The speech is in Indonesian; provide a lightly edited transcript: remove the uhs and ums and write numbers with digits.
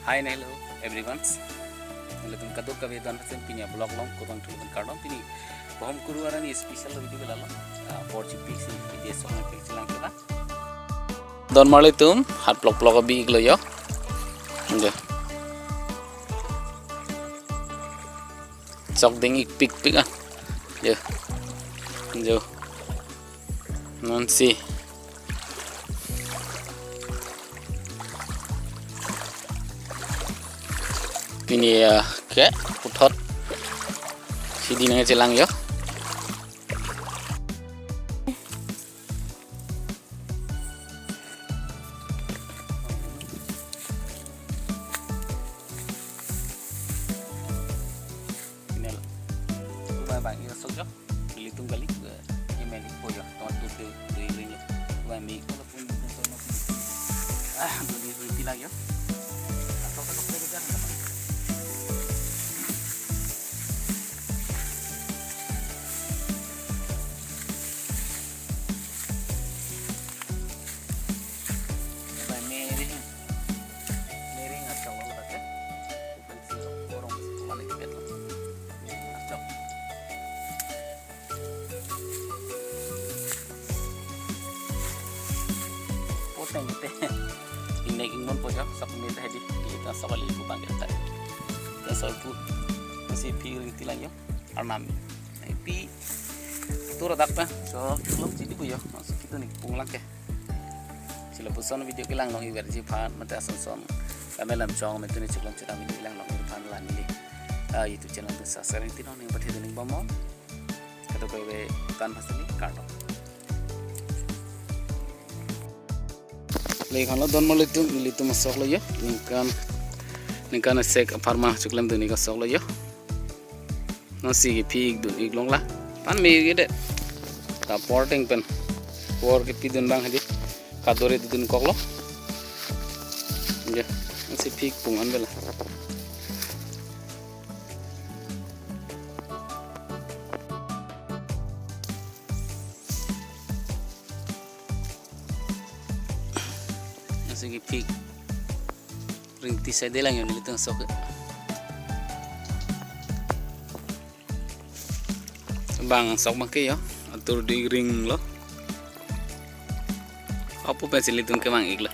Hi, hello everyone. Lekin kadur ka vedan hasen pinya blog long kurang tulun kardom pini Bhomkuru arani special video belalo porci pixi video song pixi lang kita. Don male tum hat blog bi iglo yo. Nge. Sok ding ik pik ah. Yo. Jo. Non si. Ini ya ke putot Hidi nang celang yo. Ini lah. Coba bang ini sok yo. Litung kali ke email po yo. Tuan tu ring yo. Coba mi ko pun beli lagi yo. Atau tak boleh kerja nggak? Ini ingin pun ya, sok minta Hidi kita sekali ibu panggil tadi. Dan soal pun masih piring tilang yo, arnami. Tapi itu redak pa, so belum jadi bu yo, masuk kita nih pulang ke. Sila puson video kilang long iwer jipan, mata ason kami lam cong metu nih ciklong cerita video kilang long iwer pan lan ini. YouTube channel tu subscribe itu nih berarti nih bomon. Kata kowe kan pasti nih kardo. Lekan lo don militu masuk lo ya, ningkan sek farma cuklam tu nika sok lo ya, nasi pig dun iglong lah, pan me gede, ta porting pen, por ke pidun bang hadi, kadore tu dun kok lo, ya, nasi pig pungan bela. Sige pig rintis saya lang yun litong sok bang sok maki yo atur di ring lo apa pensil litong kemang igla